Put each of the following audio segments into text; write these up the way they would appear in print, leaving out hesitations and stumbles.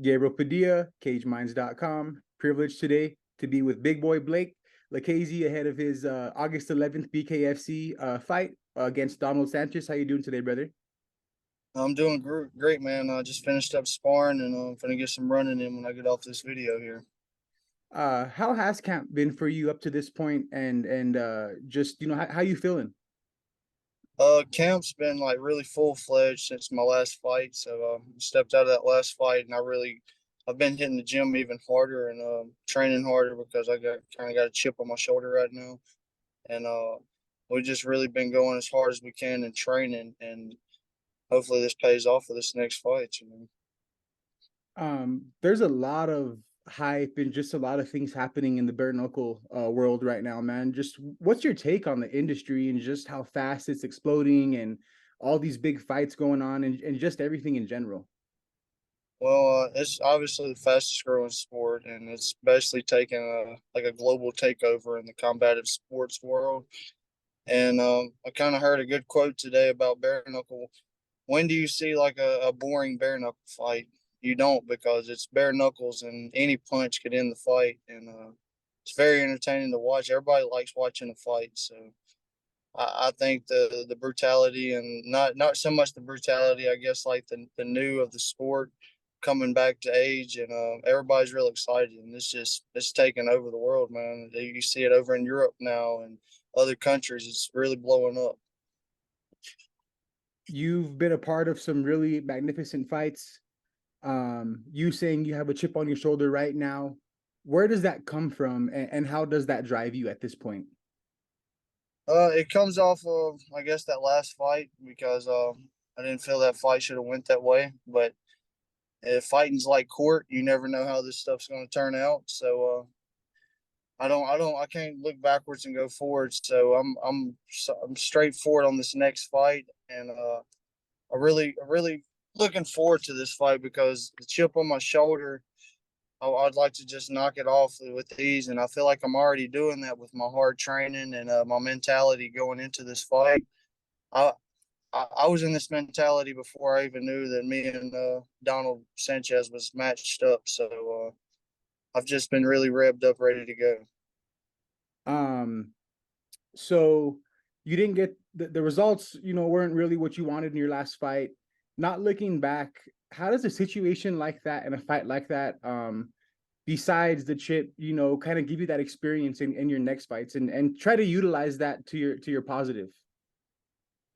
Gabriel Padilla, CageMinds.com. Privileged today to be with Big Boy Blake LaCaze ahead of his August 11th BKFC fight against Donald Sanchez. How you doing today, brother? I'm doing great, man. I just finished up sparring and I'm gonna get some running in when I get off this video here. How has camp been for you up to this point, and just how you feeling? Camp's been like really full fledged since my last fight. So stepped out of that last fight, and I've been hitting the gym even harder and training harder because I got a chip on my shoulder right now, and we've just really been going as hard as we can in training, and hopefully this pays off for this next fight. There's a lot of hype and just a lot of things happening in the bare knuckle world right now, man. Just what's your take on the industry and just how fast it's exploding and all these big fights going on and just everything in general? Well, it's obviously the fastest growing sport, and it's basically taken a global takeover in the combative sports world. And I kind of heard a good quote today about bare knuckle. When do you see like a boring bare knuckle fight? You don't, because it's bare knuckles and any punch could end the fight, and it's very entertaining to watch. Everybody likes watching a fight, so I think the brutality, and not so much the brutality, I guess, like the new of the sport coming back to age, and everybody's real excited, and it's taking over the world, man. You see it over in Europe now and other countries. It's really blowing up. You've been a part of some really magnificent fights. You saying you have a chip on your shoulder right now. Where does that come from, and how does that drive you at this point? It comes off of, I guess, that last fight, because I didn't feel that fight should have went that way. But if fighting's like court, you never know how this stuff's going to turn out. So I can't look backwards and go forward. So I'm straight forward on this next fight, and I really looking forward to this fight because the chip on my shoulder, I'd like to just knock it off with ease, and I feel like I'm already doing that with my hard training and my mentality going into this fight. I, I was in this mentality before I even knew that me and Donald Sanchez was matched up. So I've just been really revved up, ready to go. Um, so you didn't get the results, weren't really what you wanted in your last fight. Not looking back, how does a situation like that and a fight like that, besides the chip, kind of give you that experience in your next fights and try to utilize that to your positive?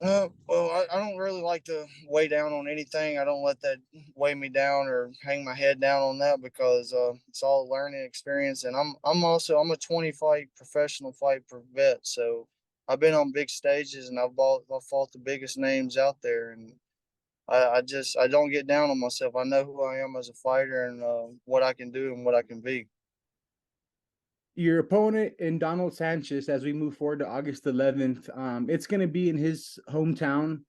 Well, I don't really like to weigh down on anything. I don't let that weigh me down or hang my head down on that, because it's all a learning experience. And I'm a 20 fight professional fight vet, so I've been on big stages and I've fought the biggest names out there, and I don't get down on myself. I know who I am as a fighter, and what I can do and what I can be. Your opponent in Donald Sanchez, as we move forward to August 11th, it's going to be in his hometown.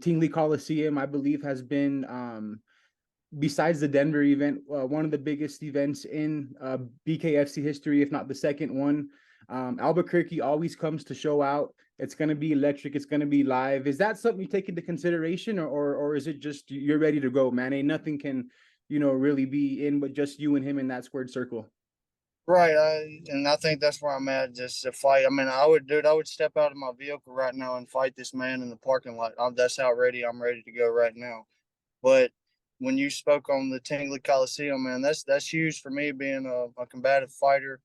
Tingley Coliseum, I believe, has been, besides the Denver event, one of the biggest events in BKFC history, if not the second one. Albuquerque always comes to show out. It's going to be electric. It's going to be live. Is that something you take into consideration, or is it just you're ready to go, man? Ain't nothing can, really be in but just you and him in that squared circle. Right, and I think that's where I'm at. Just to fight. I mean, I would step out of my vehicle right now and fight this man in the parking lot. That's how ready I'm ready to go right now. But when you spoke on the Tingley Coliseum, man, that's huge for me, being a combative fighter.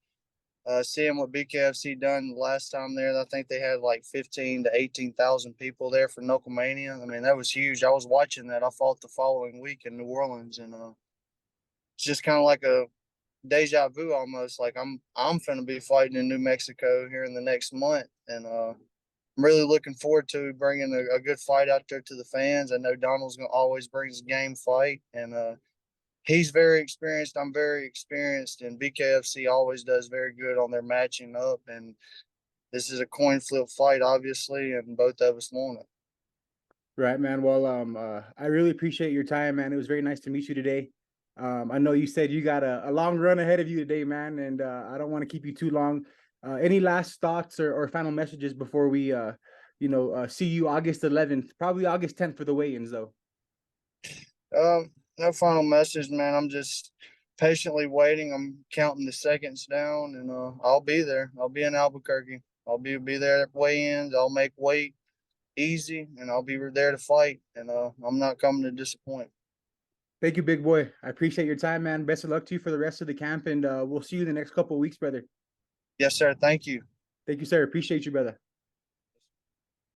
Seeing what BKFC done last time there, I think they had like 15 to 18,000 people there for Knucklemania. I mean, that was huge. I was watching that. I fought the following week in New Orleans, and it's just kind of like a deja vu almost. Like I'm finna be fighting in New Mexico here in the next month, and I'm really looking forward to bringing a good fight out there to the fans. I know Donald's gonna always bring his game fight, and he's very experienced. I'm very experienced, and BKFC always does very good on their matching up. And this is a coin flip fight, obviously, and both of us want it. Right, man. Well, I really appreciate your time, man. It was very nice to meet you today. I know you said you got a long run ahead of you today, man, and I don't want to keep you too long. Any last thoughts or final messages before we, see you August 11th, probably August 10th for the weigh-ins, though? No final message, man. I'm just patiently waiting. I'm counting the seconds down, and I'll be there. I'll be in Albuquerque. I'll be there at weigh-ins. I'll make weight easy, and I'll be there to fight. And I'm not coming to disappoint. Thank you, big boy. I appreciate your time, man. Best of luck to you for the rest of the camp, and we'll see you in the next couple of weeks, brother. Yes, sir. Thank you. Thank you, sir. Appreciate you, brother.